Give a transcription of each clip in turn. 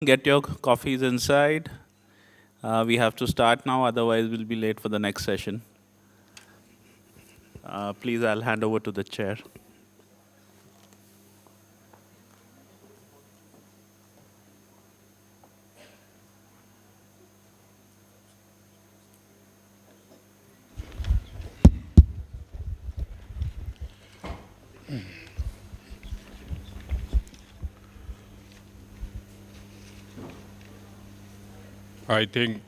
Get your coffees inside. We have to start now, otherwise we'll be late for the next session. Please, I'll hand over to the chair. I think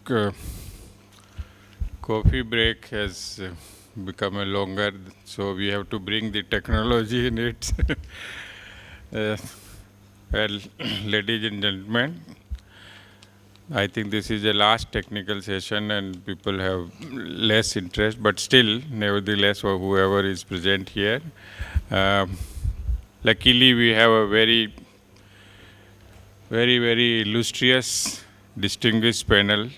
coffee break has become a longer, so we have to bring the technology in it. uh, well, ladies and gentlemen, I think this is the last technical session and people have less interest, but still, nevertheless, whoever is present here, um, luckily we have a very illustrious, distinguished panel,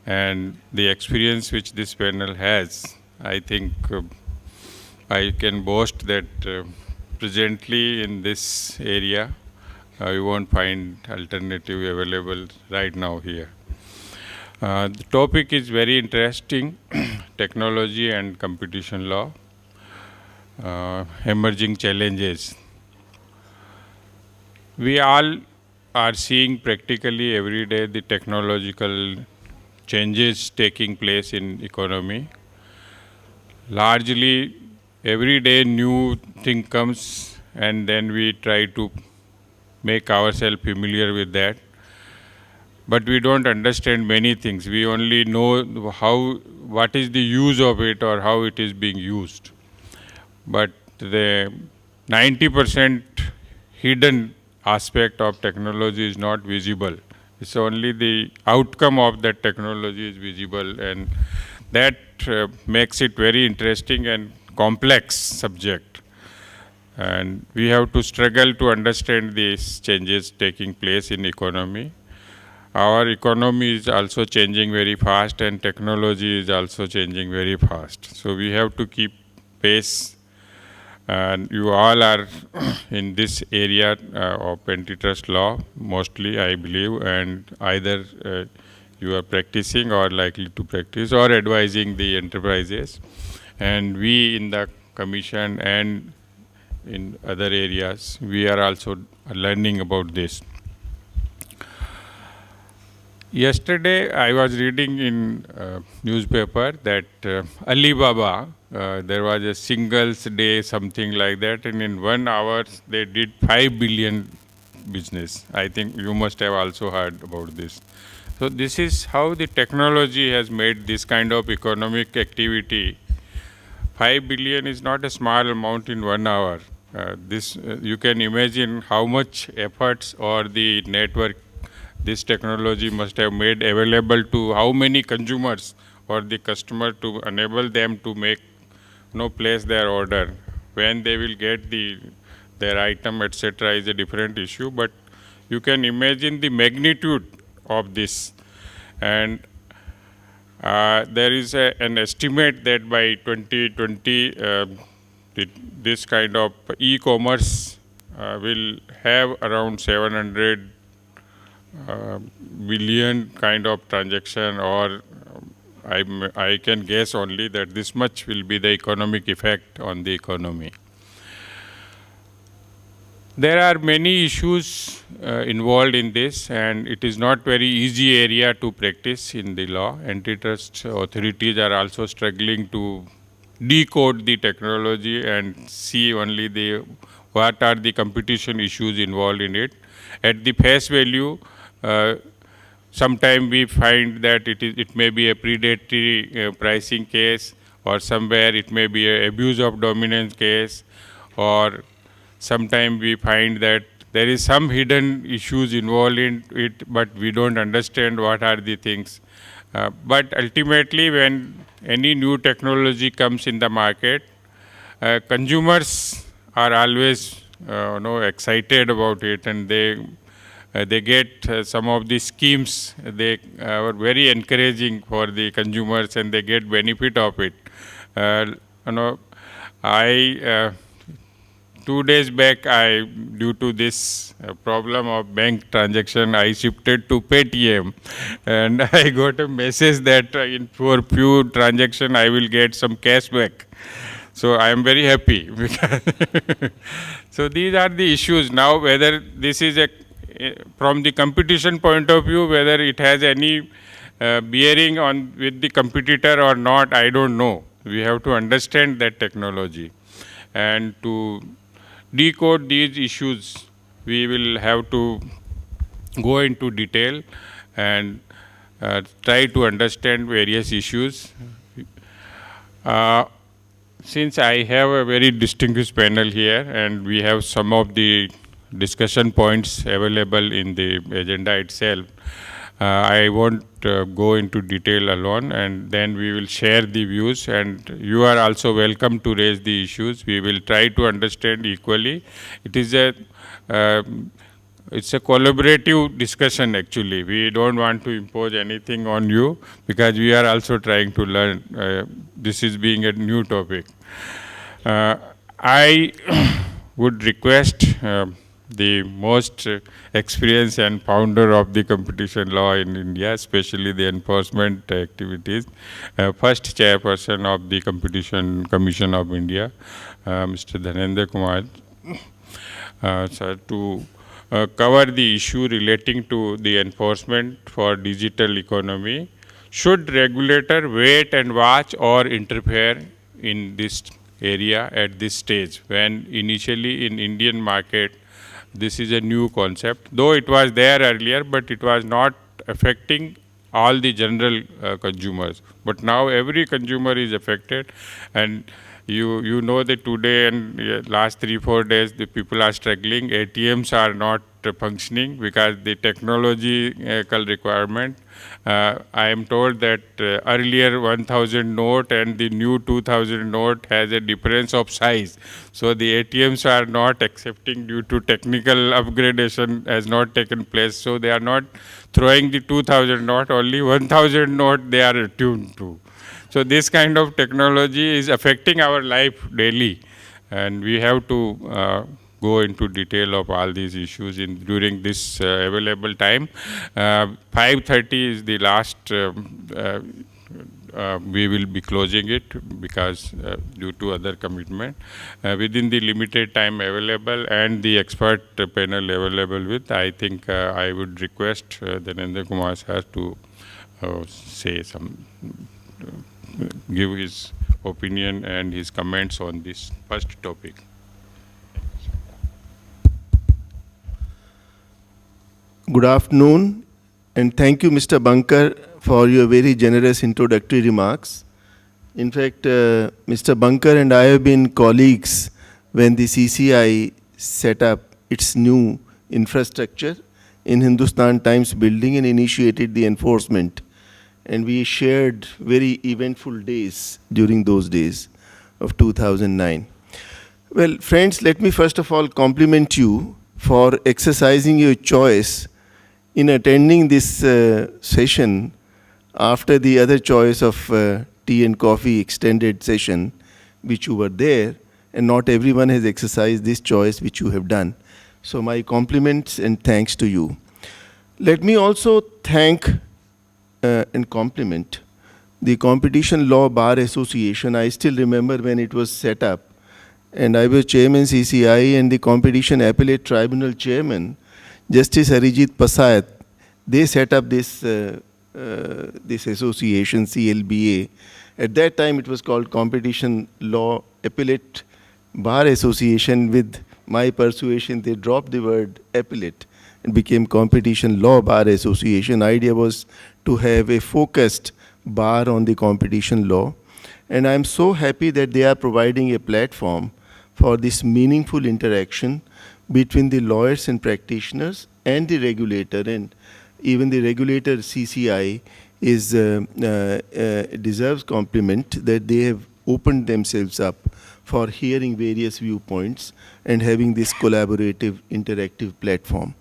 and the experience which this panel has, I think I can boast that presently in this area, you won't find alternative available right now here. The topic is very interesting, technology and competition law, emerging challenges. We all are seeing practically every day the technological changes taking place in economy. Largely, every day new thing comes and then we try to make ourselves familiar with that. But we don't understand many things. We only know what is the use of it or how it is being used. But the 90% hidden aspect of technology is not visible. It's only the outcome of that technology is visible, and that makes it very interesting and complex subject. And we have to struggle to understand these changes taking place in economy. Our economy is also changing very fast and technology is also changing very fast. So we have to keep pace, and you all are in this area of antitrust law mostly, I believe, and either you are practicing or likely to practice or advising the enterprises. And we in the commission and in other areas, we are also learning about this. Yesterday, I was reading in newspaper that Alibaba, there was a singles day, something like that, and in 1 hour they did 5 billion business. I think you must have also heard about this. So this is how the technology has made this kind of economic activity. 5 billion is not a small amount in 1 hour. You can imagine how much efforts or the network this technology must have made available to how many consumers or the customer to enable them to make place their order. When they will get their item, etc., is a different issue, but you can imagine the magnitude of this. And there is an estimate that by 2020 this kind of e-commerce will have around 700 billion kind of transaction, or I can guess only that this much will be the economic effect on the economy. There are many issues involved in this, and it is not very easy area to practice in the law. Antitrust authorities are also struggling to decode the technology and see only what are the competition issues involved in it. At the face value, sometimes we find that it may be a predatory pricing case, or somewhere it may be an abuse of dominance case, or sometimes we find that there is some hidden issues involved in it, but we don't understand what are the things. But ultimately, when any new technology comes in the market, consumers are always excited about it, and they get some of the schemes. They are very encouraging for the consumers, and they get benefit of it. I 2 days back, due to this problem of bank transaction, I shifted to Paytm, and I got a message that for few transaction I will get some cashback. So I am very happy because so these are the issues now. Whether this is from the competition point of view, whether it has any bearing on with the competitor or not, I don't know. We have to understand that technology, and to decode these issues, we will have to go into detail and try to understand various issues. Since I have a very distinguished panel here and we have some of the discussion points available in the agenda itself, I won't go into detail alone, and then we will share the views, and you are also welcome to raise the issues. We will try to understand equally. It is it's a collaborative discussion actually. We don't want to impose anything on you because we are also trying to learn. This is being a new topic. I would request the most experienced and founder of the competition law in India, especially the enforcement activities, first chairperson of the Competition Commission of India, Mr. Dhanendra Kumar, sir, to cover the issue relating to the enforcement for digital economy. Should regulator wait and watch or interfere in this area at this stage, when initially in Indian market this is a new concept, though it was there earlier, but it was not affecting all the general consumers. But now every consumer is affected, and you know that today and last 3-4 days the people are struggling. ATMs are not functioning because the technological requirement. I am told that earlier 1000 note and the new 2000 note has a difference of size. So the ATMs are not accepting due to technical upgradation has not taken place. So they are not throwing the 2000 note, only 1000 note they are attuned to. So this kind of technology is affecting our life daily, and we have to go into detail of all these issues during this available time. 5:30 is the last. We will be closing it because due to other commitment. Within the limited time available and the expert panel available with, I think I would request Dhanendra Kumar sir to say some. Give his opinion and his comments on this first topic. Good afternoon, and thank you, Mr. Bankar, for your very generous introductory remarks. In fact, Mr. Bankar and I have been colleagues when the CCI set up its new infrastructure in Hindustan Times building and initiated the enforcement. And we shared very eventful days during those days of 2009. Well, friends, let me first of all compliment you for exercising your choice in attending this session after the other choice of tea and coffee extended session, which you were there, and not everyone has exercised this choice which you have done. So my compliments and thanks to you. Let me also thank and compliment the Competition Law Bar Association. I still remember when it was set up, and I was Chairman CCI and the Competition Appellate Tribunal Chairman, Justice Arijit Pasayat. They set up this this association, CLBA. At that time, it was called Competition Law Appellate Bar Association. With my persuasion, they dropped the word appellate and became Competition Law Bar Association. Idea was to have a focused bar on the competition law. And I'm so happy that they are providing a platform for this meaningful interaction between the lawyers and practitioners and the regulator. And even the regulator, CCI, is deserves compliment that they have opened themselves up for hearing various viewpoints and having this collaborative, interactive platform.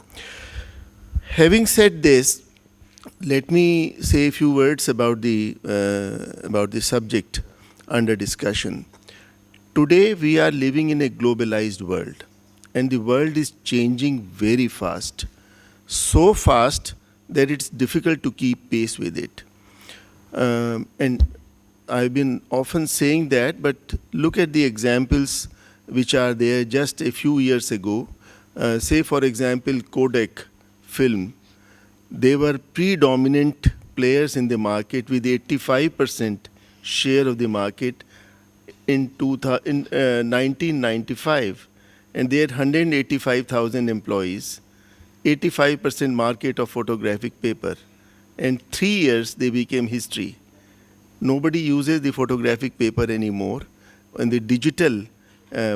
Having said this, let me say a few words about the subject under discussion. Today we are living in a globalized world, and the world is changing very fast. So fast that it's difficult to keep pace with it. And I've been often saying that, but look at the examples which are there just a few years ago. Say, for example, Kodak film. They were predominant players in the market with 85% share of the market in 1995. And they had 185,000 employees, 85% market of photographic paper. And 3 years they became history. Nobody uses the photographic paper anymore, and the digital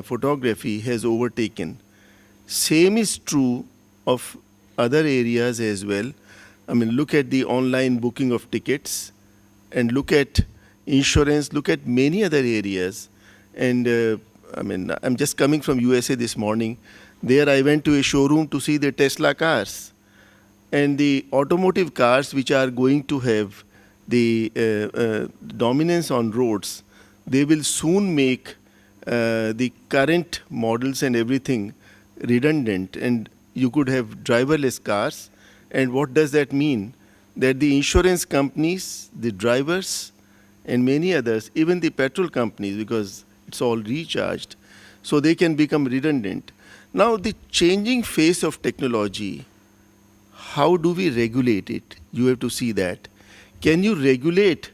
photography has overtaken. Same is true of other areas as well. I mean, look at the online booking of tickets, and look at insurance, look at many other areas. And I mean, I'm just coming from USA this morning. There I went to a showroom to see the Tesla cars. And the automotive cars which are going to have the dominance on roads, they will soon make the current models and everything redundant, and you could have driverless cars. And what does that mean? That the insurance companies, the drivers, and many others, even the petrol companies, because it's all recharged, so they can become redundant. Now, the changing face of technology, how do we regulate it? You have to see that. Can you regulate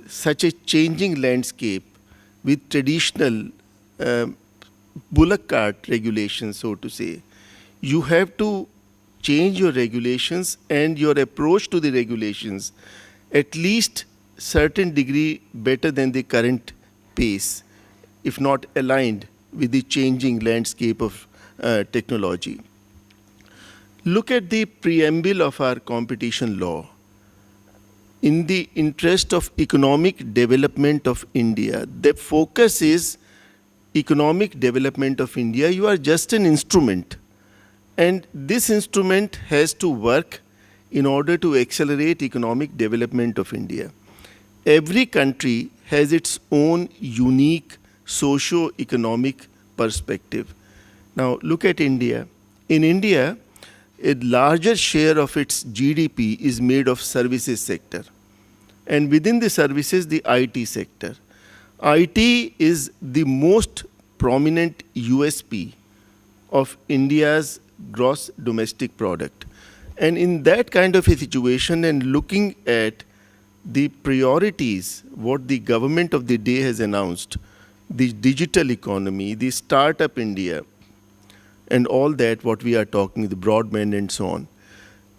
such a changing landscape with traditional bullock cart regulations, so to say? You have to change your regulations and your approach to the regulations at least certain degree better than the current pace, if not aligned with the changing landscape of technology. Look at the preamble of our competition law. In the interest of economic development of India, the focus is economic development of India. You are just an instrument. And this instrument has to work in order to accelerate economic development of India. Every country has its own unique socio-economic perspective. Now look at India. In India, a larger share of its GDP is made of services sector. And within the services, the IT sector. IT is the most prominent USP of India's gross domestic product. And in that kind of a situation, and looking at the priorities, what the government of the day has announced, the digital economy, the startup India, and all that, what we are talking, the broadband and so on.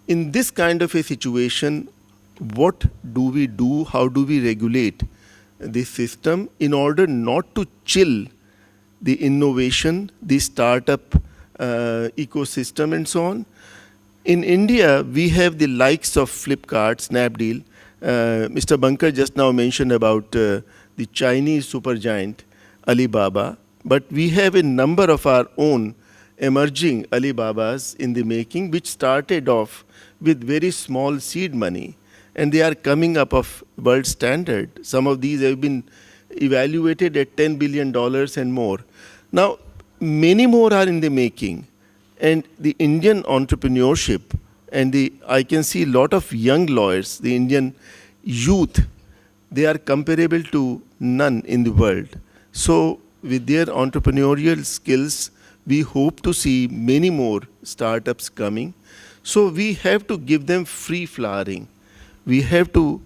In this kind of a situation, what do we do? How do we regulate this system in order not to chill the innovation, the startup ecosystem and so on? In India, we have the likes of Flipkart, Snapdeal. Mr. Bankar just now mentioned about the Chinese supergiant Alibaba, but we have a number of our own emerging Alibabas in the making, which started off with very small seed money, and they are coming up of world standard. Some of these have been evaluated at $10 billion and more. Now, many more are in the making, and the Indian entrepreneurship, and I can see a lot of young lawyers, the Indian youth, they are comparable to none in the world. So with their entrepreneurial skills, we hope to see many more startups coming. So we have to give them free flowering. We have to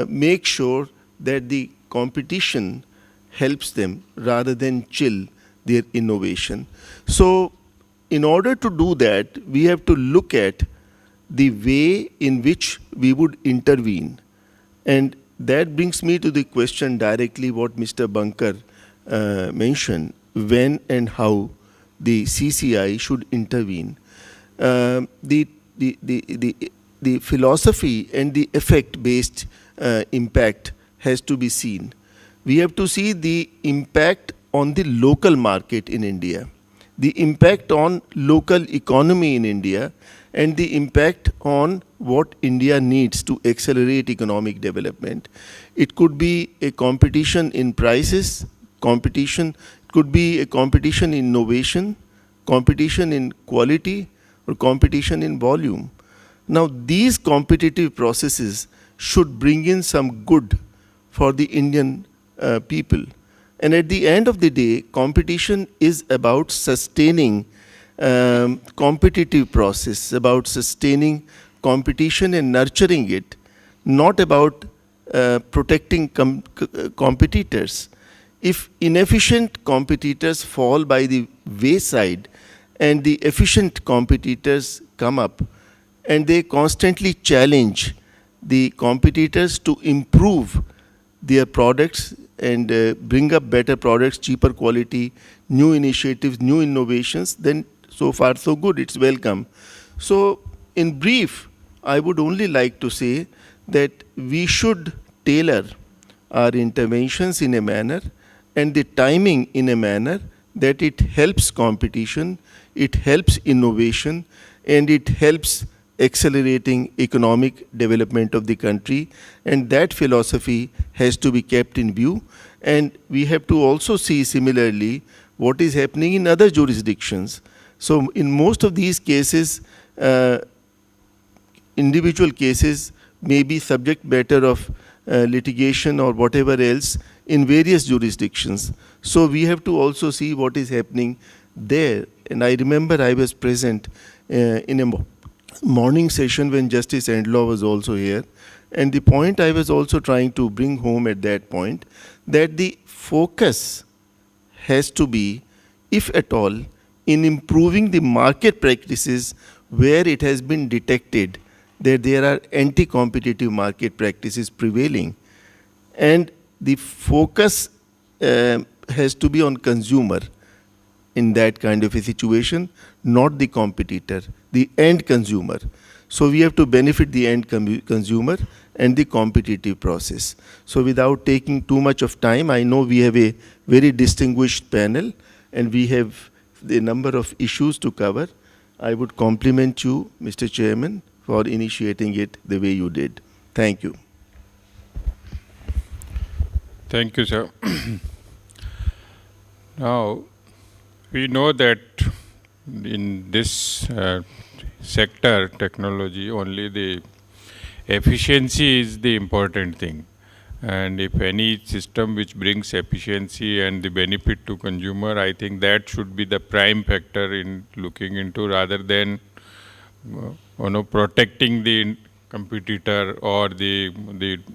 make sure that the competition helps them rather than chill their innovation. So in order to do that, we have to look at the way in which we would intervene. And that brings me to the question directly what Mr. Bankar mentioned, when and how the CCI should intervene. The philosophy and the effect-based impact has to be seen. We have to see the impact on the local market in India, the impact on local economy in India, and the impact on what India needs to accelerate economic development. It could be a competition in prices, competition. It could be a competition in innovation, competition in quality, or competition in volume. Now, these competitive processes should bring in some good for the Indian people. And at the end of the day, competition is about sustaining competitive process, about sustaining competition and nurturing it, not about protecting competitors. If inefficient competitors fall by the wayside and the efficient competitors come up, and they constantly challenge the competitors to improve their products and bring up better products, cheaper quality, new initiatives, new innovations, then so far so good, it's welcome. So in brief, I would only like to say that we should tailor our interventions in a manner and the timing in a manner that it helps competition, it helps innovation, and it helps accelerating economic development of the country. And that philosophy has to be kept in view. And we have to also see similarly what is happening in other jurisdictions. So in most of these cases, individual cases may be subject matter of litigation or whatever else in various jurisdictions. So we have to also see what is happening there. And I remember I was present in a morning session when Justice Endlaw was also here. And the point I was also trying to bring home at that point, that the focus has to be, if at all, in improving the market practices where it has been detected that there are anti-competitive market practices prevailing. And the focus has to be on consumer in that kind of a situation, not the competitor, the end consumer. So we have to benefit the end consumer and the competitive process. So without taking too much of time, I know we have a very distinguished panel and we have a number of issues to cover. I would compliment you, Mr. Chairman, for initiating it the way you did. Thank you. Thank you, sir. Now, we know that in this sector, technology, only the efficiency is the important thing. And if any system which brings efficiency and the benefit to consumer, I think that should be the prime factor in looking into, rather than protecting the competitor or the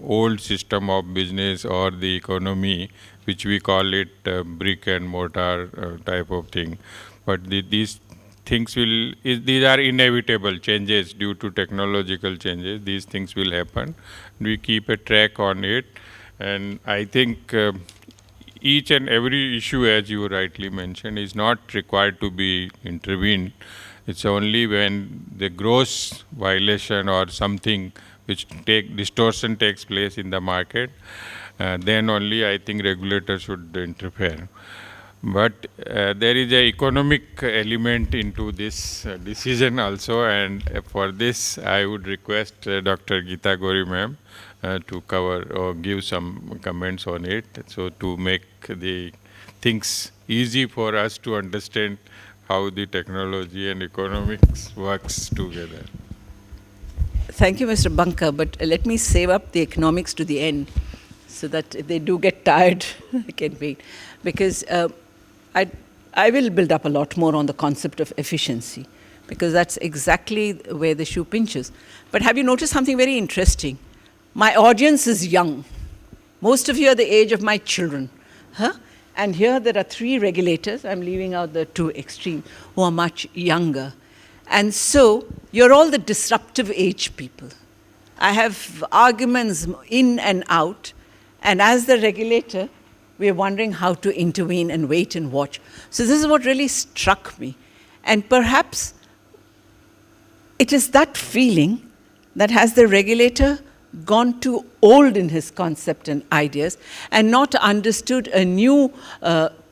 old system of business or the economy, which we call it brick and mortar type of thing. But these things these are inevitable changes due to technological changes. These things will happen. We keep a track on it. And I think each and every issue, as you rightly mentioned, is not required to be intervened. It's only when the gross violation or something which distortion takes place in the market, then only I think regulators should interfere. But there is an economic element into this decision also, and for this I would request Dr. Geeta Gori ma'am to cover or give some comments on it, so to make the things easy for us to understand how the technology and economics works together. Thank you, Mr. Banka, but let me save up the economics to the end so that if they do get tired, they can wait. Because I will build up a lot more on the concept of efficiency, because that's exactly where the shoe pinches. But have you noticed something very interesting? My audience is young. Most of you are the age of my children. Huh? And here there are 3 regulators, I'm leaving out the 2 extreme, who are much younger. And so you're all the disruptive age people. I have arguments in and out, and as the regulator, we're wondering how to intervene and wait and watch. So this is what really struck me. And perhaps it is that feeling that has the regulator gone too old in his concept and ideas and not understood a new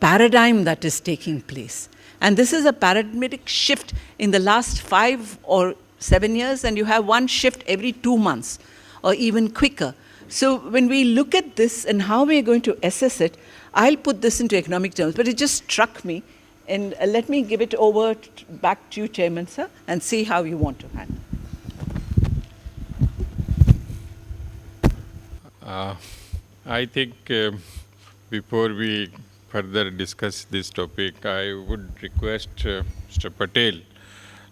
paradigm that is taking place. And this is a paradigmatic shift in the last 5 or 7 years, and you have one shift every 2 months or even quicker. So when we look at this and how we are going to assess it, I'll put this into economic terms, but it just struck me. And let me give it over back to you, Chairman, sir, and see how you want to handle. I think before we further discuss this topic, I would request Mr. Patel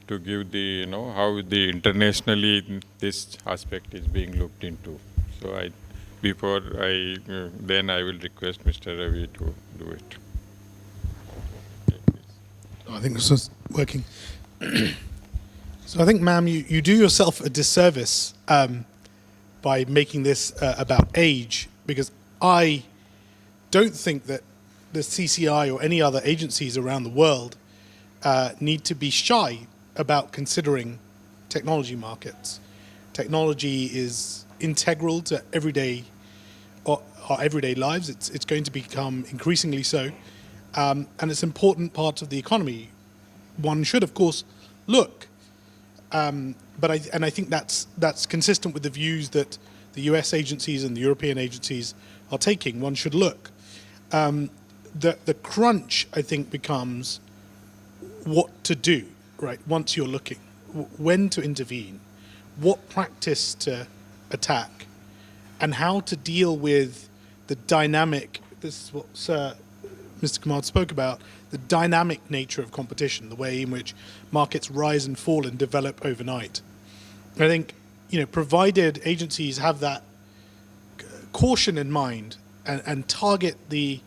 to give the, how the internationally this aspect is being looked into. So then I will request Mr. Ravi to do it. I think this is working. So I think, ma'am, you do yourself a disservice by making this about age, because I don't think that the CCI or any other agencies around the world need to be shy about considering technology markets. Technology is integral to our everyday lives. It's going to become increasingly so, and it's an important part of the economy. One should, of course, look, but I think that's consistent with the views that the US agencies and the European agencies are taking. One should look. The crunch, I think, becomes what to do, right, once you're looking, when to intervene, what practice to attack, and how to deal with the dynamic, this is what Mr. Kumar spoke about, the dynamic nature of competition, the way in which markets rise and fall and develop overnight. I think, provided agencies have that caution in mind and target the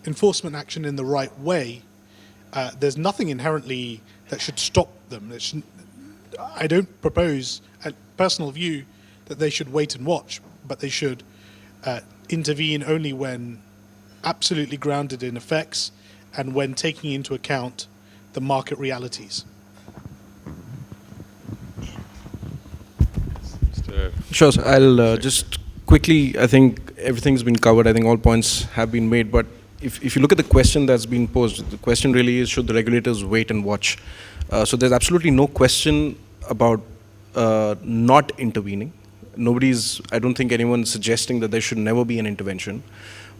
enforcement action in the right way, there's nothing inherently that should stop them. I don't propose, a personal view, that they should wait and watch, but they should intervene only when absolutely grounded in effects and when taking into account the market realities. Sure, sir. I'll just quickly, I think everything's been covered. I think all points have been made. But if you look at the question that's been posed, the question really is, should the regulators wait and watch? So there's absolutely no question about not intervening. I don't think anyone's suggesting that there should never be an intervention.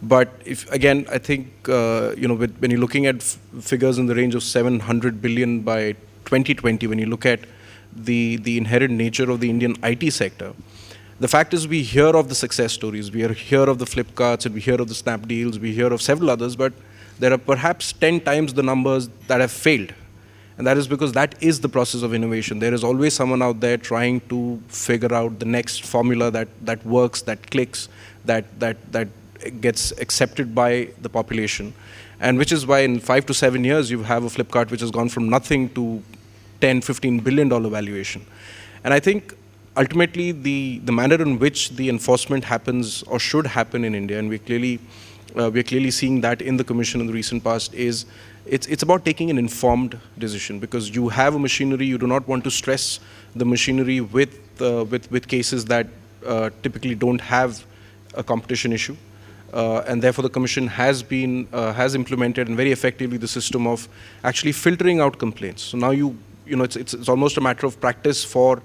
But again, I think, when you're looking at figures in the range of 700 billion by 2020, when you look at the inherent nature of the Indian IT sector, the fact is we hear of the success stories, we hear of the Flipkarts, and we hear of the Snapdeals, we hear of several others, but there are perhaps 10 times the numbers that have failed. And that is because that is the process of innovation. There is always someone out there trying to figure out the next formula that works, that clicks, that gets accepted by the population. And which is why in 5 to 7 years, you have a Flipkart which has gone from nothing to $10-15 billion valuation. And I think ultimately the manner in which the enforcement happens or should happen in India, and we're clearly seeing that in the Commission in the recent past, is it's about taking an informed decision, because you have a machinery, you do not want to stress the machinery with cases that typically don't have a competition issue. And therefore the Commission has implemented, and very effectively, the system of actually filtering out complaints. So now it's almost a matter of practice for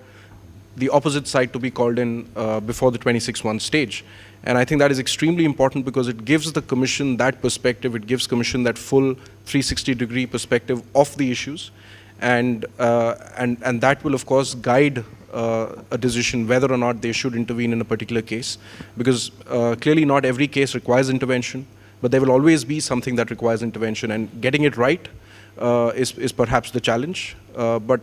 the opposite side to be called in before the 26-1 stage. And I think that is extremely important, because it gives the Commission that perspective, it gives Commission that full 360-degree perspective of the issues, and that will of course guide a decision whether or not they should intervene in a particular case, because clearly not every case requires intervention, but there will always be something that requires intervention, and getting it right is perhaps the challenge. But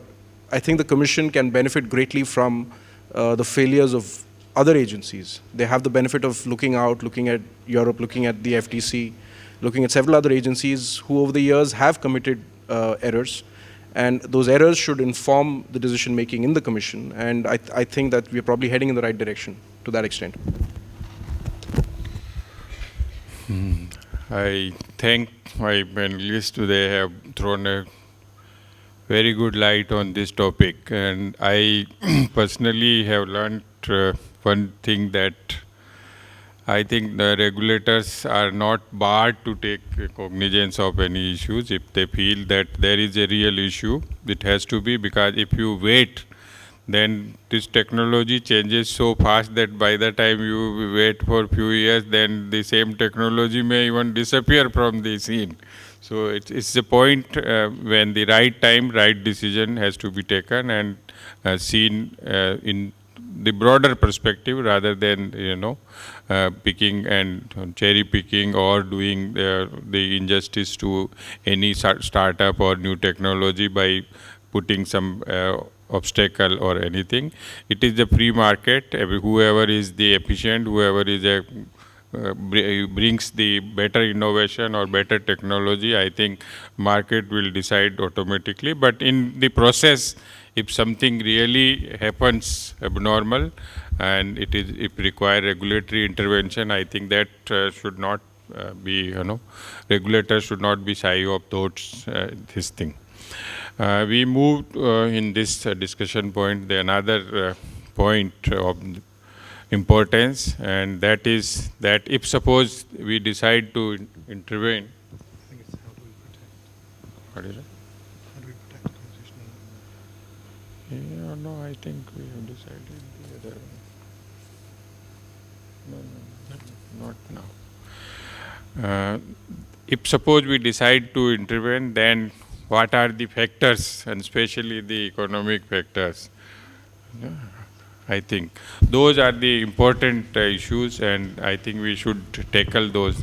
I think the Commission can benefit greatly from the failures of other agencies. They have the benefit of looking at Europe, looking at the FTC, looking at several other agencies who over the years have committed errors. And those errors should inform the decision making in the Commission. And I think that we're probably heading in the right direction to that extent. I thank my panelists. They have thrown a very good light on this topic. And I personally have learned one thing, that I think the regulators are not barred to take cognizance of any issues. If they feel that there is a real issue, it has to be, because if you wait, then this technology changes so fast that by the time you wait for a few years, then the same technology may even disappear from the scene. So it's the point when the right time, right decision has to be taken and seen in the broader perspective rather than, picking and cherry picking or doing the injustice to any startup or new technology by putting some obstacle or anything. It is the free market. Whoever is the efficient, whoever is brings the better innovation or better technology, I think market will decide automatically. But in the process, if something really happens abnormal and it require regulatory intervention, I think that should not be, regulators should not be shy of those this thing. We moved in this discussion point, another point of importance, and that is that if suppose we decide to intervene, what is it? How do we protect constitutional? Yeah, no, I think we have decided the other one. No, not now. If suppose we decide to intervene, then what are the factors, and especially the economic factors? I think those are the important issues, and I think we should tackle those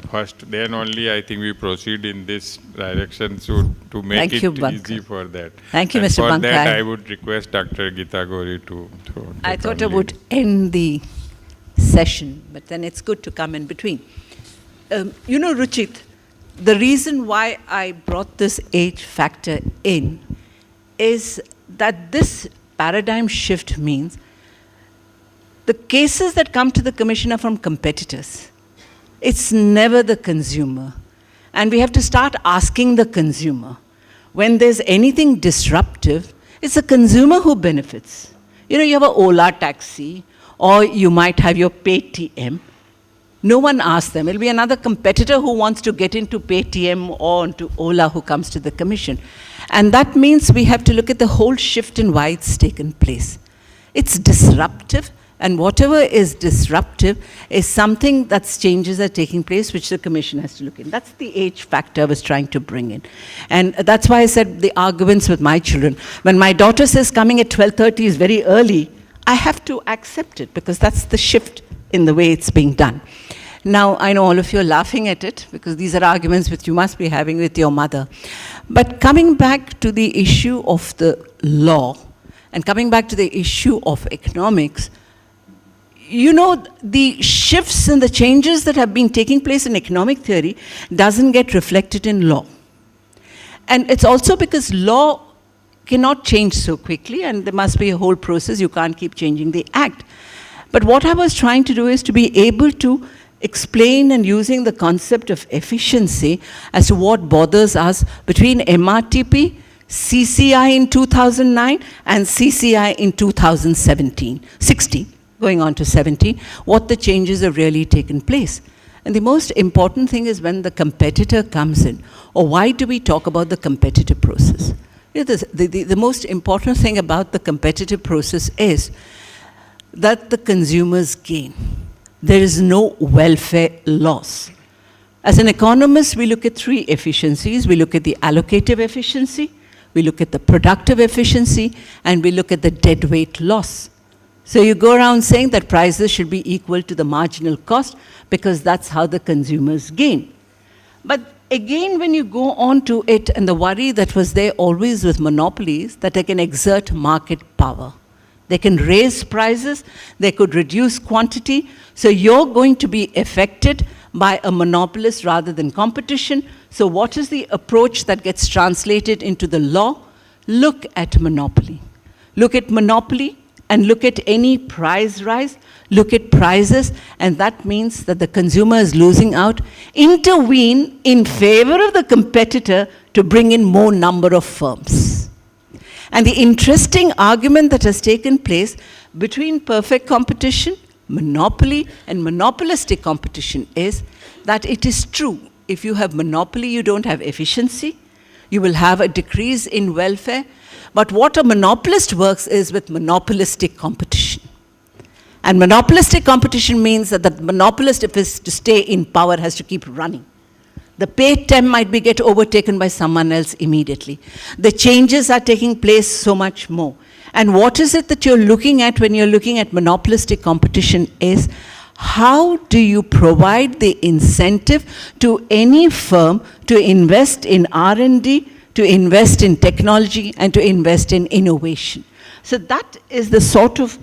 first. Then only I think we proceed in this direction to make Thank you, it Bankar. easy for that. Thank you, And Mr. for Bankar. that, I would request Dr. Geeta Gori to I take thought on I would lead. end the session, but then it's good to come in between. Ruchit, the reason why I brought this age factor in is that this paradigm shift means the cases that come to the commission are from competitors. It's never the consumer. And we have to start asking the consumer. When there's anything disruptive, it's the consumer who benefits. You have an Ola taxi, or you might have your Paytm. No one asks them. It'll be another competitor who wants to get into Paytm or into Ola who comes to the commission. And that means we have to look at the whole shift in why it's taken place. It's disruptive, and whatever is disruptive is something that's changes are taking place, which the commission has to look in. That's the age factor I was trying to bring in. And that's why I said the arguments with my children. When my daughter says coming at 12:30 is very early, I have to accept it because that's the shift in the way it's being done. Now, I know all of you are laughing at it because these are arguments which you must be having with your mother. But coming back to the issue of the law and coming back to the issue of economics, the shifts and the changes that have been taking place in economic theory doesn't get reflected in law. And it's also because law cannot change so quickly, and there must be a whole process. You can't keep changing the act. But what I was trying to do is to be able to explain and using the concept of efficiency as to what bothers us between MRTP, CCI in 2009 and CCI in 16, going on to 17, what the changes have really taken place. And the most important thing is when the competitor comes in, or why do we talk about the competitive process? The most important thing about the competitive process is that the consumers gain. There is no welfare loss. As an economist, we look at three efficiencies. We look at the allocative efficiency, we look at the productive efficiency, and we look at the deadweight loss. So you go around saying that prices should be equal to the marginal cost because that's how the consumers gain. But again, when you go on to it, and the worry that was there always with monopolies, that they can exert market power. They can raise prices, they could reduce quantity, so you're going to be affected by a monopolist rather than competition. So what is the approach that gets translated into the law? Look at monopoly. Look at monopoly and look at any price rise, look at prices, and that means that the consumer is losing out. Intervene in favor of the competitor to bring in more number of firms. And the interesting argument that has taken place between perfect competition, monopoly, and monopolistic competition is that it is true. If you have monopoly, you don't have efficiency, You will have a decrease in welfare. But what a monopolist works is with monopolistic competition. And monopolistic competition means that the monopolist, if is to stay in power, has to keep running. The pay-tem might be get overtaken by someone else immediately. The changes are taking place so much more. And what is it that you're looking at when you're looking at monopolistic competition is how do you provide the incentive to any firm to invest in R&D, to invest in technology, and to invest in innovation. So that is the sort of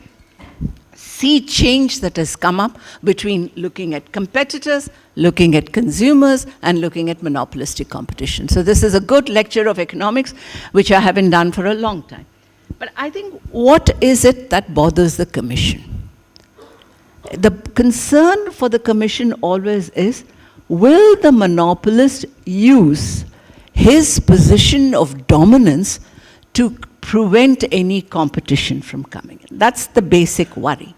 sea change that has come up between looking at competitors, looking at consumers, and looking at monopolistic competition. So this is a good lecture of economics, which I haven't done for a long time. But I think, what is it that bothers the Commission? The concern for the Commission always is, will the monopolist use his position of dominance to prevent any competition from coming in? That's the basic worry.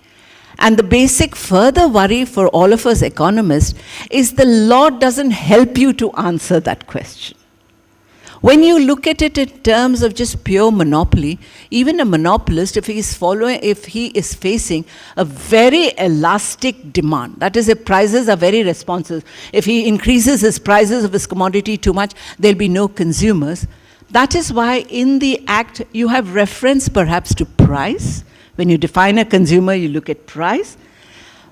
And the basic further worry for all of us economists is the law doesn't help you to answer that question. When you look at it in terms of just pure monopoly, even a monopolist, if he is facing a very elastic demand, that is, if prices are very responsive, if he increases his prices of his commodity too much, there'll be no consumers. That is why in the Act you have reference perhaps to price. When you define a consumer, you look at price.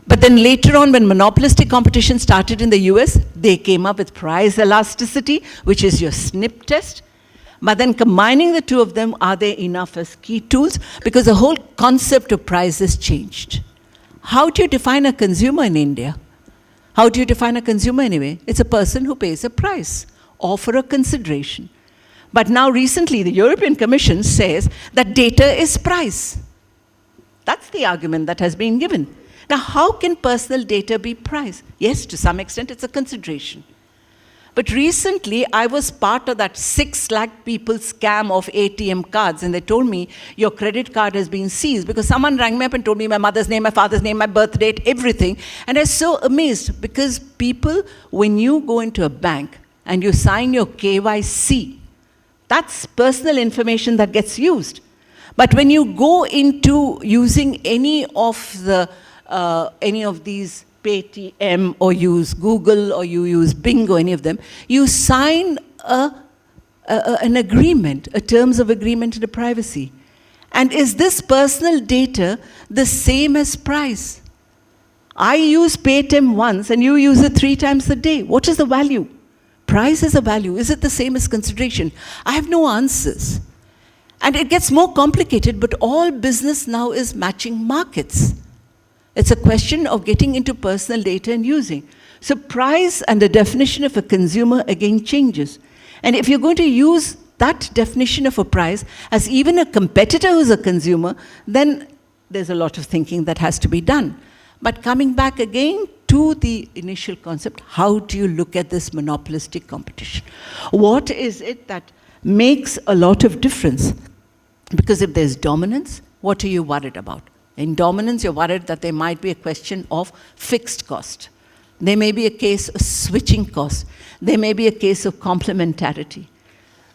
But then later on, when monopolistic competition started in the US, they came up with price elasticity, which is your SNP test. But then combining the two of them, are they enough as key tools? Because the whole concept of price has changed. How do you define a consumer in India? How do you define a consumer anyway? It's a person who pays a price or for a consideration. But now recently, the European Commission says that data is price. That's the argument that has been given. Now, how can personal data be price? Yes, to some extent, it's a consideration. But recently, I was part of that 6 lakh people scam of ATM cards, and they told me, your credit card has been seized, because someone rang me up and told me my mother's name, my father's name, my birth date, everything. And I was so amazed, because people, when you go into a bank and you sign your KYC, that's personal information that gets used. But when you go into using any of these Paytm, or use Google, or you use Bing, or any of them, you sign an agreement, a terms of agreement to the privacy. And is this personal data the same as price? I use Paytm once and you use it 3 times a day. What is the value? Price is a value. Is it the same as consideration? I have no answers. And it gets more complicated, but all business now is matching markets. It's a question of getting into personal data and using. So price and the definition of a consumer again changes. And if you're going to use that definition of a price as even a competitor who's a consumer, then there's a lot of thinking that has to be done. But coming back again to the initial concept, how do you look at this monopolistic competition? What is it that makes a lot of difference? Because if there's dominance, what are you worried about? In dominance, you're worried that there might be a question of fixed cost. There may be a case of switching cost. There may be a case of complementarity.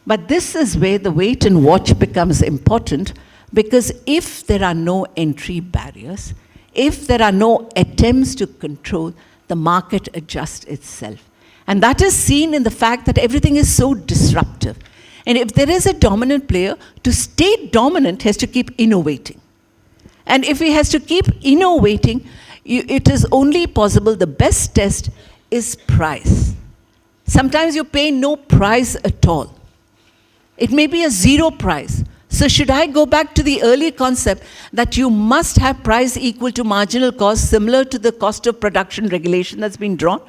But this is where the wait and watch becomes important, because if there are no entry barriers, if there are no attempts to control, the market adjusts itself. And that is seen in the fact that everything is so disruptive. And if there is a dominant player, to stay dominant has to keep innovating. And if he has to keep innovating, it is only possible, the best test is price. Sometimes you pay no price at all. It may be a 0 price. So should I go back to the earlier concept that you must have price equal to marginal cost, similar to the cost of production regulation that's been drawn?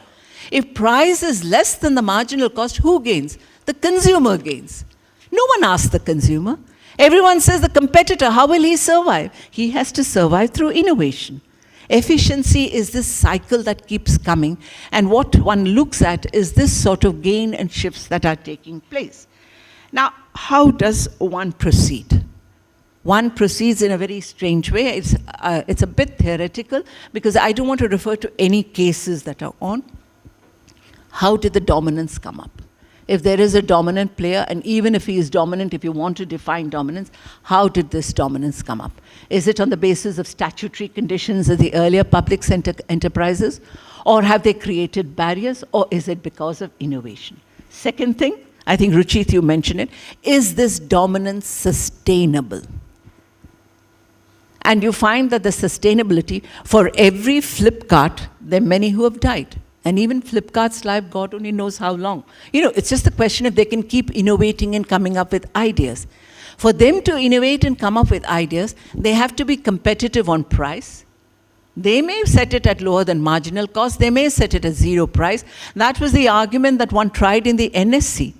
If price is less than the marginal cost, who gains? The consumer gains. No one asks the consumer. Everyone says the competitor, how will he survive? He has to survive through innovation. Efficiency is this cycle that keeps coming, and what one looks at is this sort of gain and shifts that are taking place. Now, how does one proceed? One proceeds in a very strange way. It's a bit theoretical, because I don't want to refer to any cases that are on. How did the dominance come up? if there is a dominant player, and even if he is dominant, if you want to define dominance, how did this dominance come up? Is it on the basis of statutory conditions of the earlier public sector enterprises? Or have they created barriers? Or is it because of innovation? Second thing, I think Ruchit, you mentioned it, is this dominance sustainable? And you find that the sustainability, for every Flipkart, there are many who have died. And even Flipkart's life, God only knows how long. It's just a question if they can keep innovating and coming up with ideas. For them to innovate and come up with ideas, they have to be competitive on price. They may set it at lower than marginal cost. They may set it at zero price. That was the argument that one tried in the NSC.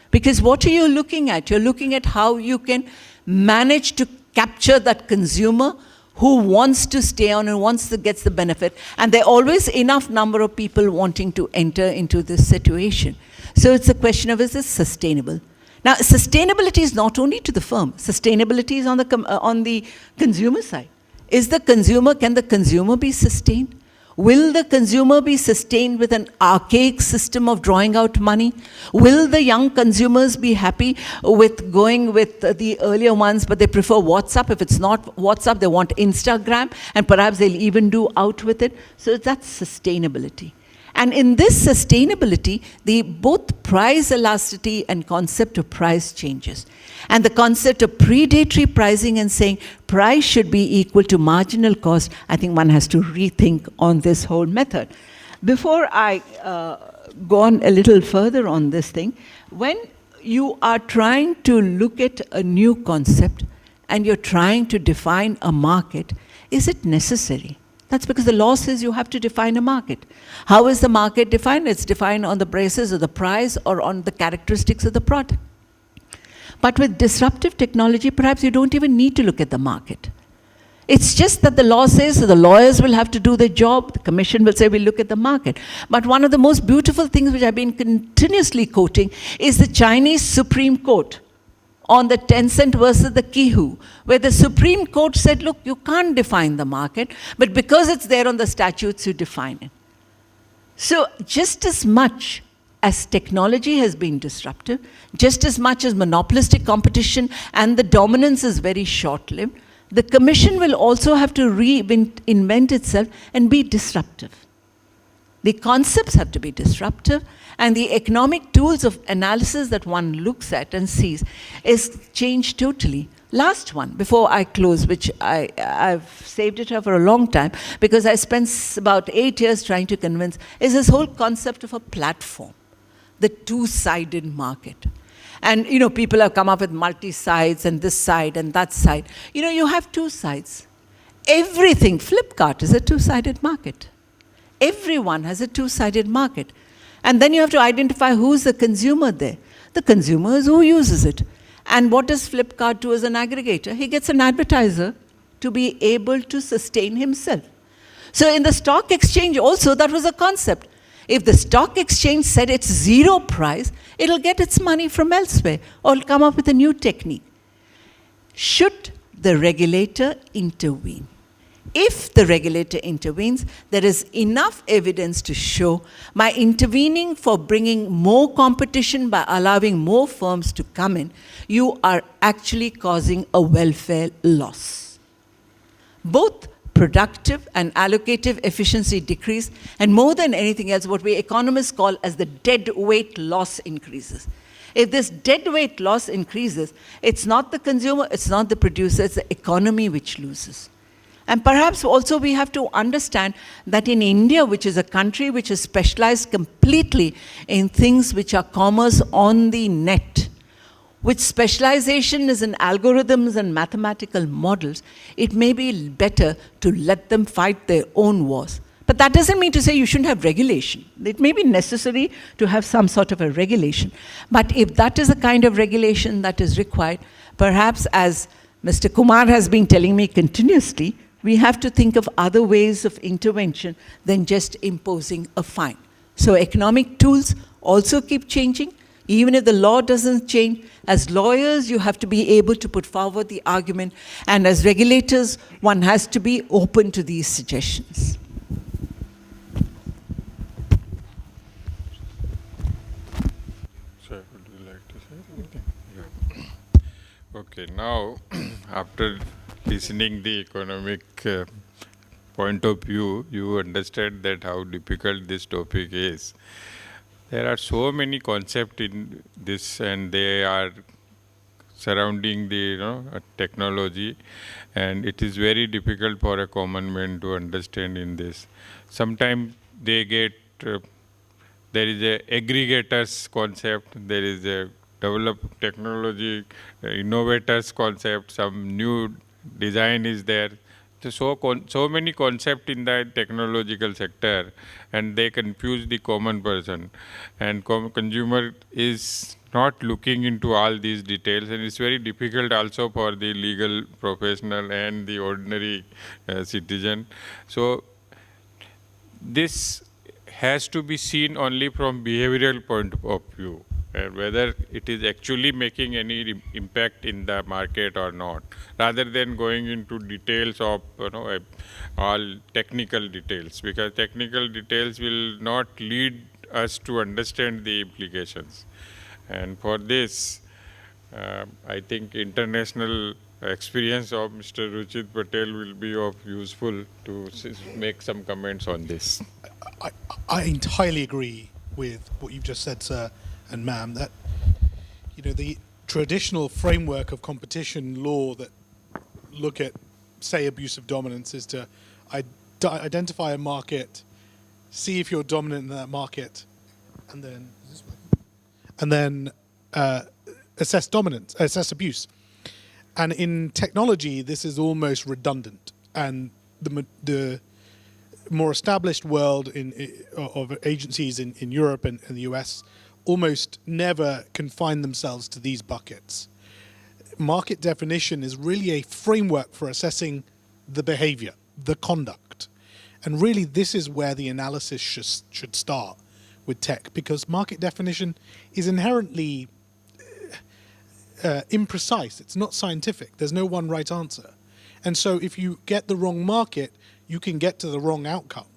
Because what are you looking at? You're looking at how you can manage to capture that consumer who wants to stay on and gets the benefit. And there are always enough number of people wanting to enter into this situation. So it's a question of, is this sustainable? Now, sustainability is not only to the firm. Sustainability is on the consumer side. Can the consumer be sustained? Will the consumer be sustained with an archaic system of drawing out money? Will the young consumers be happy with going with the earlier ones, but they prefer WhatsApp? If it's not WhatsApp, they want Instagram, and perhaps they'll even do out with it. So that's sustainability. And in this sustainability, both price elasticity and concept of price changes. And the concept of predatory pricing and saying price should be equal to marginal cost, I think one has to rethink on this whole method. Before I go on a little further on this thing, when you are trying to look at a new concept and you're trying to define a market, is it necessary? That's because the law says you have to define a market. How is the market defined? It's defined on the basis of the price or on the characteristics of the product. But with disruptive technology, perhaps you don't even need to look at the market. It's just that the law says that the lawyers will have to do their job, the commission will say we'll look at the market. But one of the most beautiful things which I've been continuously quoting is the Chinese Supreme Court on the Tencent versus the Qihu, where the Supreme Court said, look, you can't define the market, but because it's there on the statutes, you define it. So just as much as technology has been disruptive, just as much as monopolistic competition and the dominance is very short-lived, the commission will also have to reinvent itself and be disruptive. The concepts have to be disruptive, and the economic tools of analysis that one looks at and sees is changed totally. Last one, before I close, which I've saved it for a long time, because I spent about 8 years trying to convince, is this whole concept of a platform, the two-sided market. And, people have come up with multi-sides and this side and that side. You have two sides. Everything, Flipkart is a two-sided market. Everyone has a two-sided market. And then you have to identify who's the consumer there. The consumer is who uses it. And what does Flipkart do as an aggregator? He gets an advertiser to be able to sustain himself. So in the stock exchange also, that was a concept. If the stock exchange said it's zero price, it'll get its money from elsewhere or it'll come up with a new technique. Should the regulator intervene? If the regulator intervenes, there is enough evidence to show by intervening for bringing more competition, by allowing more firms to come in, you are actually causing a welfare loss. Both productive and allocative efficiency decrease, and more than anything else, what we economists call as the dead weight loss increases. If this dead weight loss increases, it's not the consumer, it's not the producer, it's the economy which loses. And perhaps also we have to understand that in India, which is a country which is specialized completely in things which are commerce on the net, which specialization is in algorithms and mathematical models, it may be better to let them fight their own wars. But that doesn't mean to say you shouldn't have regulation. It may be necessary to have some sort of a regulation. But if that is the kind of regulation that is required, perhaps as Mr. Kumar has been telling me continuously, we have to think of other ways of intervention than just imposing a fine. So economic tools also keep changing. Even if the law doesn't change, as lawyers, you have to be able to put forward the argument. And as regulators, one has to be open to these suggestions. Sir, Okay, now after listening the economic point of view, you understand that how difficult this topic is. There are so many concepts in this, and they are surrounding the technology, and it is very difficult for a common man to understand in this. Sometimes they get there is a aggregators concept, there is a develop technology innovators concept, some new design is there. So many concepts in the technological sector, and they confuse the common person, and consumer is not looking into all these details, and it's very difficult also for the legal professional and the ordinary citizen. So this has to be seen only from behavioral point of view, and whether it is actually making any impact in the market or not, rather than going into details of all technical details, because technical details will not lead us to understand the implications. And for this, I think international experience of Mr. Ruchit Patel will be of useful to make some comments on this. I entirely agree with what you've just said, sir and ma'am, that the traditional framework of competition law that look at, say, abuse of dominance is to identify a market, see if you're dominant in that market, and then assess dominance, assess abuse. And in technology, this is almost redundant, and the more established world of agencies in Europe and the US almost never confine themselves to these buckets. Market definition is really a framework for assessing the behavior, the conduct. And really this is where the analysis should start with tech, because market definition is inherently imprecise. It's not scientific. There's no one right answer. And so if you get the wrong market, you can get to the wrong outcome.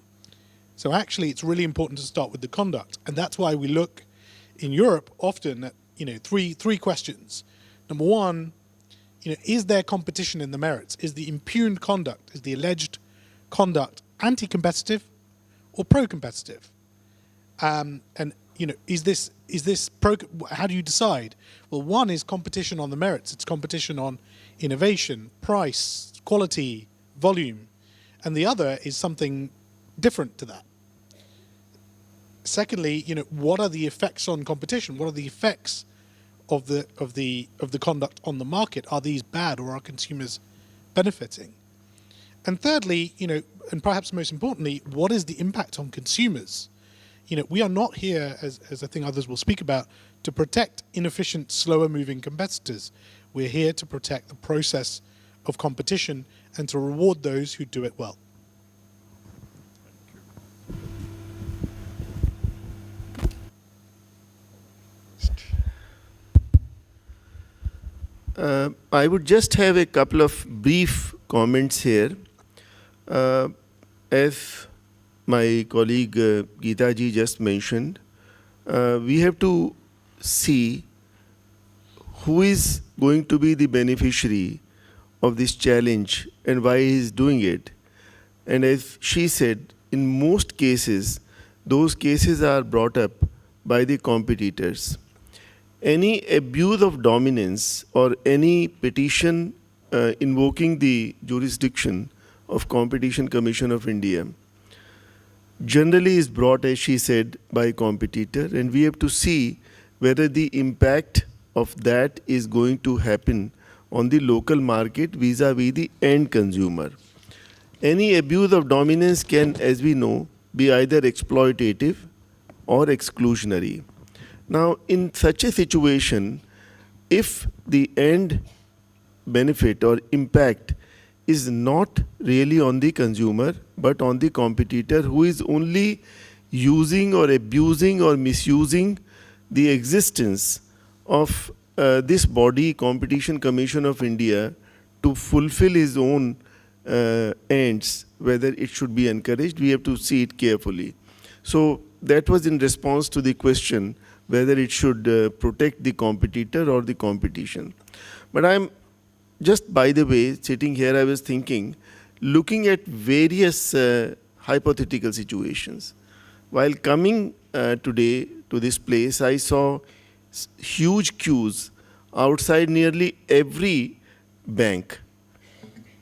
So actually, it's really important to start with the conduct. And that's why we look in Europe often at, three questions. Number one, is there competition in the merits? Is the impugned conduct, is the alleged conduct anti-competitive or pro-competitive? And is this pro? How do you decide? Well, one is competition on the merits. It's competition on innovation, price, quality, volume, and the other is something different to that. Secondly, what are the effects on competition? What are the effects of the conduct on the market? Are these bad, or are consumers benefiting? And thirdly, and perhaps most importantly, what is the impact on consumers? We are not here, as I think others will speak about, to protect inefficient, slower-moving competitors. We're here to protect the process of competition and to reward those who do it well. I would just have a couple of brief comments here. As my colleague Geeta ji just mentioned, we have to see who is going to be the beneficiary of this challenge and why he is doing it. And as she said, in most cases, those cases are brought up by the competitors. Any abuse of dominance or any petition invoking the jurisdiction of Competition Commission of India generally is brought, as she said, by a competitor, and we have to see whether the impact of that is going to happen on the local market vis-a-vis the end consumer. Any abuse of dominance can, as we know, be either exploitative or exclusionary. Now, in such a situation, if the end benefit or impact is not really on the consumer, but on the competitor who is only using or abusing or misusing the existence of this body, Competition Commission of India, to fulfill his own ends, whether it should be encouraged, we have to see it carefully. So that was in response to the question whether it should protect the competitor or the competition. But I'm just, by the way, sitting here, I was thinking, looking at various hypothetical situations. While coming today to this place, I saw huge queues outside nearly every bank.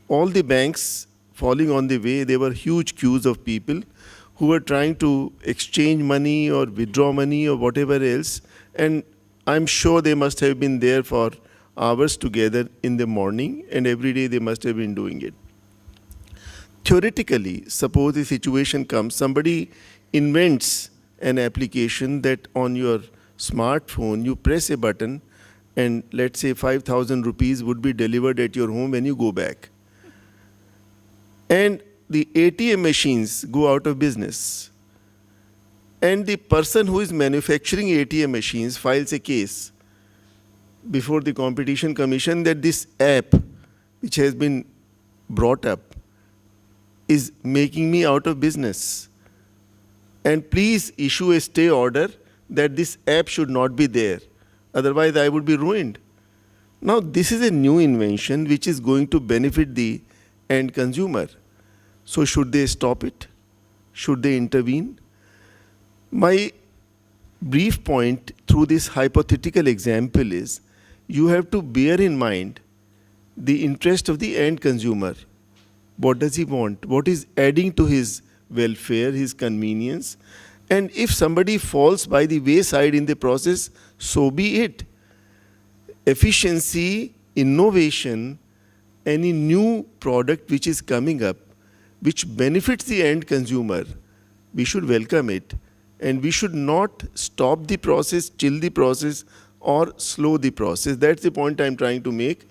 All the banks falling on the way, there were huge queues of people who were trying to exchange money or withdraw money or whatever else. And I'm sure they must have been there for hours together in the morning, and every day they must have been doing it. Theoretically, suppose a situation comes, somebody invents an application that on your smartphone you press a button and let's say 5,000 rupees would be delivered at your home when you go back. And the ATM machines go out of business. And the person who is manufacturing ATM machines files a case before the Competition Commission that this app, which has been brought up, is making me out of business. And please issue a stay order that this app should not be there. Otherwise, I would be ruined. Now, this is a new invention which is going to benefit the end consumer. So, should they stop it? Should they intervene? My brief point through this hypothetical example is you have to bear in mind the interest of the end consumer. What does he want? What is adding to his welfare, his convenience? And if somebody falls by the wayside in the process, so be it. Efficiency, innovation, any new product which is coming up, which benefits the end consumer, we should welcome it. And we should not stop the process, chill the process, or slow the process. That's the point I'm trying to make.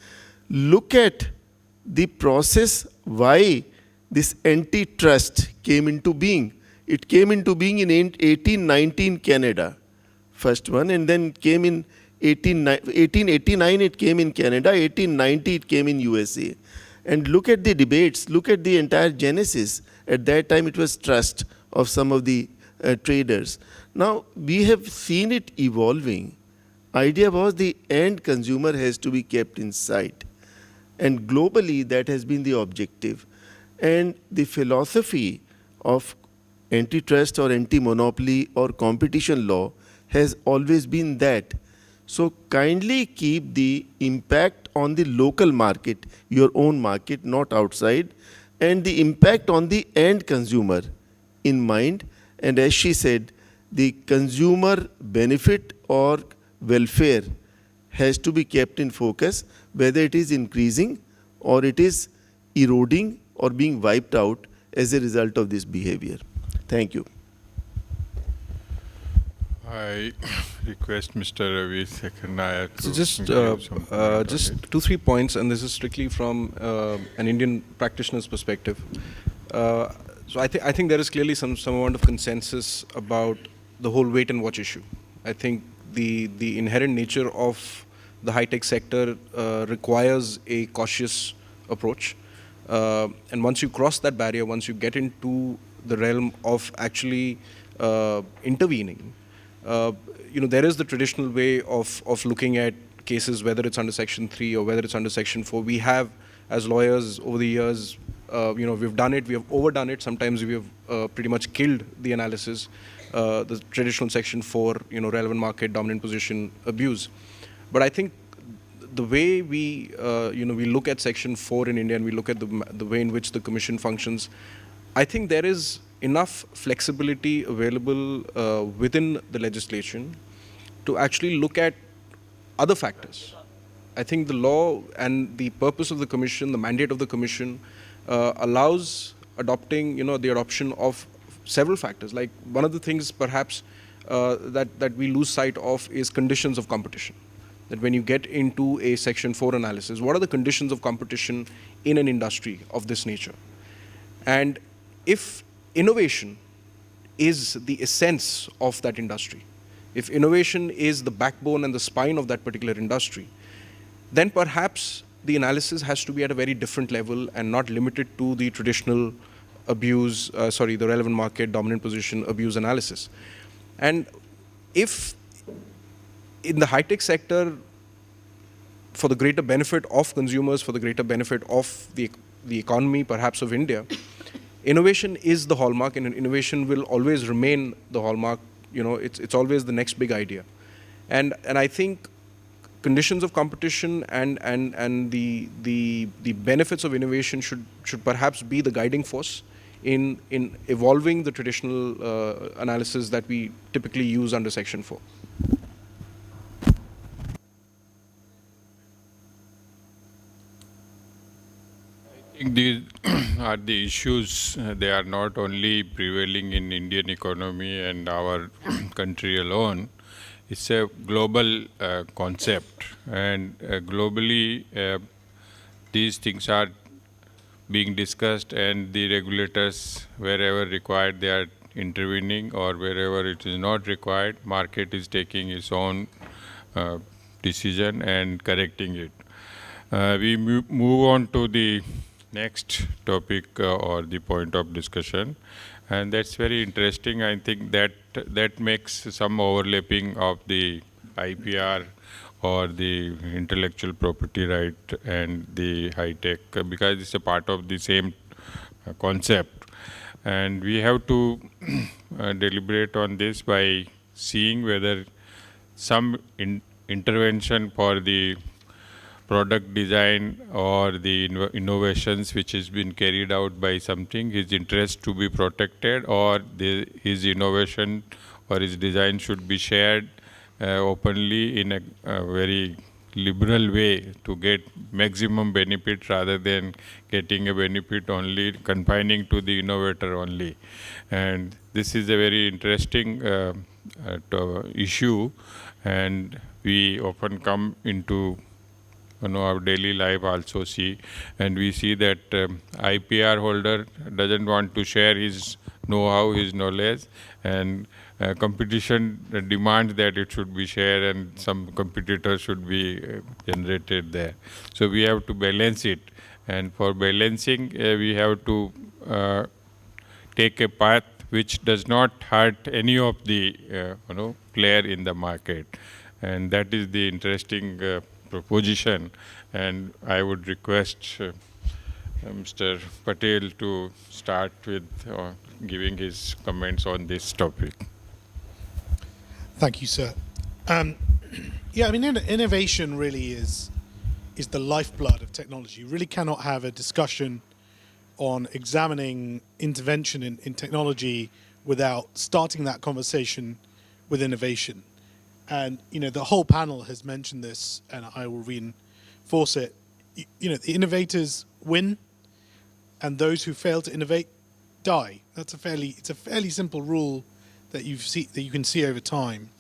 Look at the process why this antitrust came into being. It came into being in 1819 Canada, first one, and then came in 1889 it came in Canada, 1890 it came in USA. And look at the debates, look at the entire genesis. At that time it was trust of some of the traders. Now we have seen it evolving. Idea was the end consumer has to be kept in sight. And globally that has been the objective. And the philosophy of antitrust or anti-monopoly or competition law has always been that. So kindly keep the impact on the local market, your own market, not outside, and the impact on the end consumer in mind. And as she said, the consumer benefit or welfare has to be kept in focus, whether it is increasing or it is eroding or being wiped out as a result of this behavior. Thank you. I request Mr. Ravi Sekharnaya to So just give some comment on just it. 2-3 points, and this is strictly from an Indian practitioner's perspective. So I think there is clearly some amount of consensus about the whole wait and watch issue. I think the inherent nature of the high-tech sector requires a cautious approach. And once you cross that barrier, once you get into the realm of actually intervening, there is the traditional way of looking at cases, whether it's under Section 3 or whether it's under Section 4. We have, as lawyers over the years, we've done it, we have overdone it. Sometimes we have pretty much killed the analysis, the traditional Section 4, relevant market, dominant position, abuse. But I think the way we look at Section 4 in India and we look at the way in which the Commission functions, I think there is enough flexibility available within the legislation to actually look at other factors. I think the law and the purpose of the Commission, the mandate of the Commission, allows adopting, the adoption of several factors. Like one of the things perhaps that we lose sight of is conditions of competition. That when you get into a Section 4 analysis, what are the conditions of competition in an industry of this nature? And if innovation is the essence of that industry, if innovation is the backbone and the spine of that particular industry, then perhaps the analysis has to be at a very different level and not limited to the traditional abuse, the relevant market, dominant position, abuse analysis. And if in the high-tech sector, for the greater benefit of consumers, for the greater benefit of the economy, perhaps of India, innovation is the hallmark, and innovation will always remain the hallmark. It's always the next big idea. And I think conditions of competition and the benefits of innovation should perhaps be the guiding force in evolving the traditional analysis that we typically use under Section 4. I think these are the issues. They are not only prevailing in Indian economy and our country alone. It's a global concept, and globally these things are being discussed, and the regulators, wherever required, they are intervening, or wherever it is not required, market is taking its own decision and correcting it. We move on to the next topic or the point of discussion, and that's very interesting. I think that makes some overlapping of the IPR or the intellectual property right and the high tech, because it's a part of the same concept, and we have to deliberate on this by seeing whether some intervention for the product design or the innovations which has been carried out by something, his interest to be protected, or his innovation or his design should be shared openly in a very liberal way to get maximum benefit, rather than getting a benefit only confining to the innovator only. And this is a very interesting issue, and we often come into our daily life also see, and we see that IPR holder doesn't want to share his know-how, his knowledge, and competition demands that it should be shared, and some competitors should be generated there. So we have to balance it, and for balancing we have to take a path which does not hurt any of the player in the market, and that is the interesting proposition. And I would request Mr. Patel to start with giving his comments on this topic. Thank you, sir. Yeah, I mean, innovation really is the lifeblood of technology. You really cannot have a discussion on examining intervention in technology without starting that conversation with innovation. And, the whole panel has mentioned this, and I will reinforce it. The innovators win, and those who fail to innovate die. It's a fairly simple rule that you can see over time.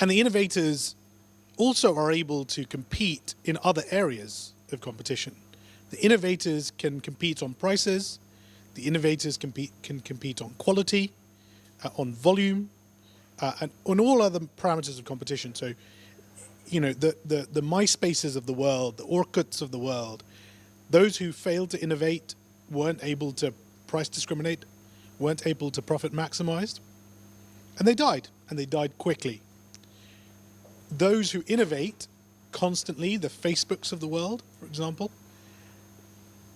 And the innovators also are able to compete in other areas of competition. The innovators can compete on prices. The innovators can compete on quality, on volume, and on all other parameters of competition. So, the MySpaces of the world, the Orkuts of the world, those who failed to innovate weren't able to price discriminate, weren't able to profit maximize, and they died quickly. Those who innovate constantly, the Facebooks of the world, for example,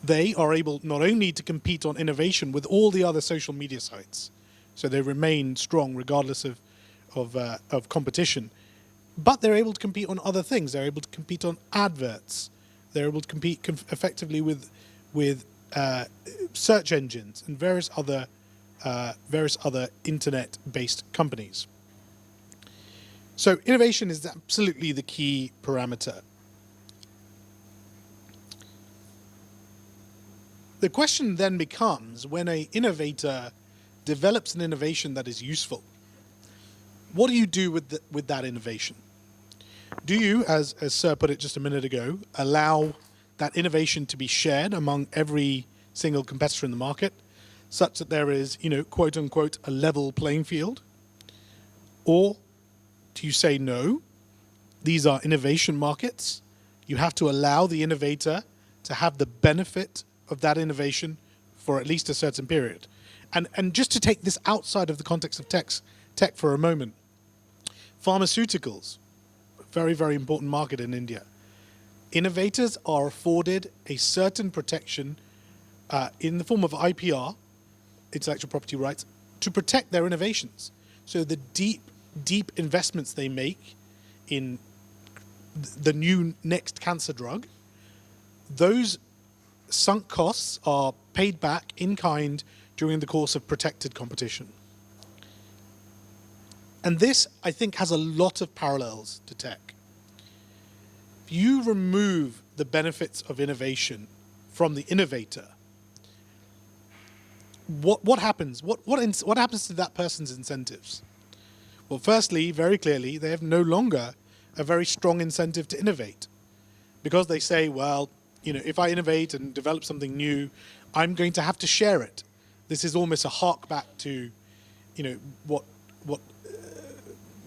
they are able not only to compete on innovation with all the other social media sites, so they remain strong regardless of competition, but they're able to compete on other things. They're able to compete on adverts. They're able to compete effectively with search engines and various other internet-based companies. So innovation is absolutely the key parameter. The question then becomes, when an innovator develops an innovation that is useful, what do you do with that innovation? Do you, as Sir put it just a minute ago, allow that innovation to be shared among every single competitor in the market, such that there is, quote unquote, a level playing field? Or do you say, no, these are innovation markets. You have to allow the innovator to have the benefit of that innovation for at least a certain period. And just to take this outside of the context of tech for a moment, pharmaceuticals, very, very important market in India. Innovators are afforded a certain protection in the form of IPR, intellectual property rights, to protect their innovations. So the deep, deep investments they make in the new next cancer drug, those sunk costs are paid back in kind during the course of protected competition. And this, I think, has a lot of parallels to tech. If you remove the benefits of innovation from the innovator, what happens? What happens to that person's incentives? Well, firstly, very clearly, they have no longer a very strong incentive to innovate, because they say, well, you know, if I innovate and develop something new, I'm going to have to share it. This is almost a hark back to, you know, what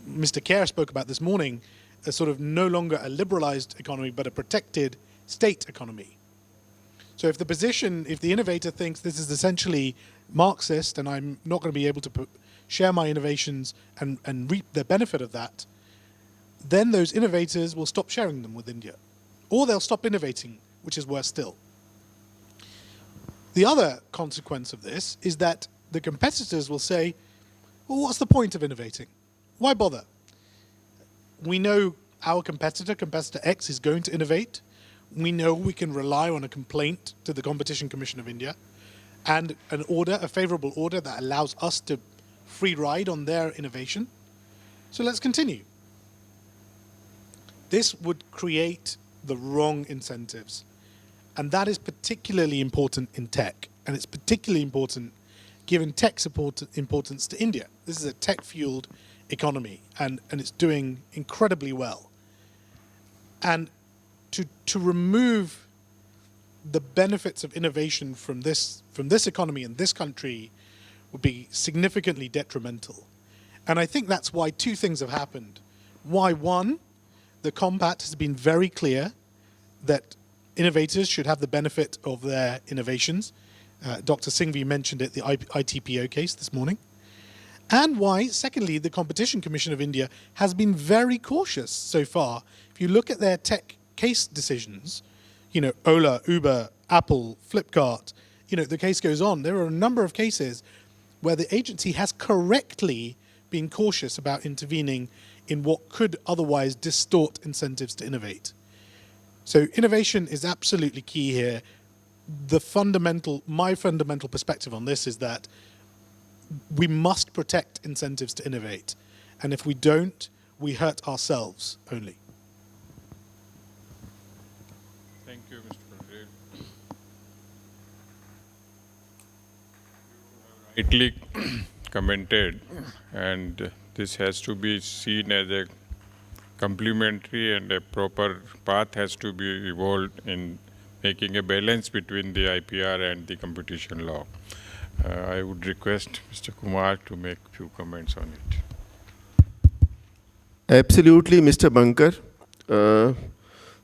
Mr. Kerr spoke about this morning, a sort of no longer a liberalized economy, but a protected state economy. So if the innovator thinks this is essentially Marxist and I'm not going to be able to share my innovations and reap the benefit of that, then those innovators will stop sharing them with India. Or they'll stop innovating, which is worse still. The other consequence of this is that the competitors will say, well, what's the point of innovating? Why bother? We know our competitor X, is going to innovate. We know we can rely on a complaint to the Competition Commission of India and an order, a favorable order that allows us to free ride on their innovation. So let's continue. This would create the wrong incentives. And that is particularly important in tech. And it's particularly important given tech's importance to India. This is a tech-fueled economy, and it's doing incredibly well. And to remove the benefits of innovation from this economy in this country would be significantly detrimental. And I think that's why two things have happened. Why, one, the Compact has been very clear that innovators should have the benefit of their innovations. Dr. Singhvi mentioned it, the ITPO case this morning. And why, secondly, the Competition Commission of India has been very cautious so far. If you look at their tech case decisions, you know, Ola, Uber, Apple, Flipkart, you know, the case goes on. There are a number of cases where the agency has correctly been cautious about intervening in what could otherwise distort incentives to innovate. So innovation is absolutely key here. My fundamental perspective on this is that we must protect incentives to innovate. And if we don't, we hurt ourselves only. Thank you, Mr. Patel. You have rightly commented, and this has to be seen as a complementary, and a proper path has to be evolved in making a balance between the IPR and the competition law. I would request Mr. Kumar to make a few comments on it. Absolutely, Mr. Bankar.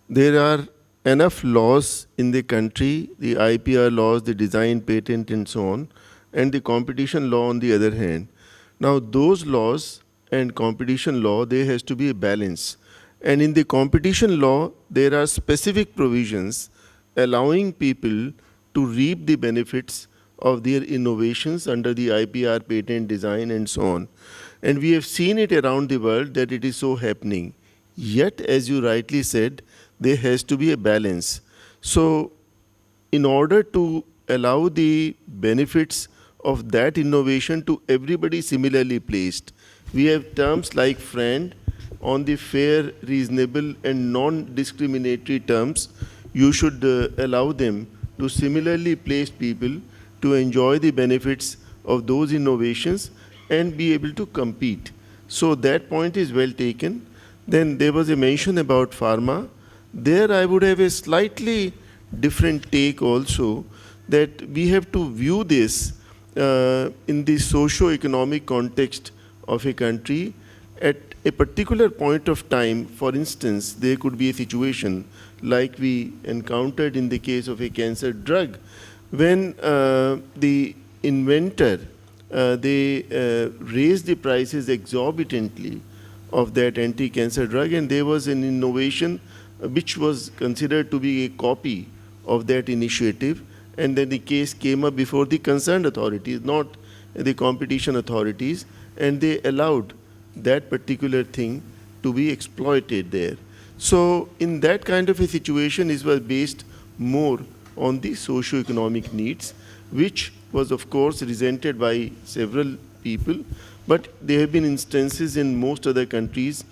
There are enough laws in the country, the IPR laws, the design, patent, and so on, and the competition law on the other hand. Now, those laws and competition law, there has to be a balance. And in the competition law, there are specific provisions allowing people to reap the benefits of their innovations under the IPR, patent, design, and so on. And we have seen it around the world that it is so happening. Yet, as you rightly said, there has to be a balance. So, in order to allow the benefits of that innovation to everybody similarly placed, we have terms like friend. On the fair, reasonable, and non-discriminatory terms, you should allow them to similarly placed people to enjoy the benefits of those innovations and be able to compete. So that point is well taken. Then there was a mention about pharma. There I would have a slightly different take also, that we have to view this in the socio-economic context of a country. At a particular point of time, for instance, there could be a situation like we encountered in the case of a cancer drug, when the inventor, they raised the prices exorbitantly. of that anti-cancer drug, and there was an innovation which was considered to be a copy of that initiative, and then the case came up before the concerned authorities, not the competition authorities, and they allowed that particular thing to be exploited there. So in that kind of a situation, it was based more on the socio-economic needs, which was of course resented by several people, but there have been instances in most other countries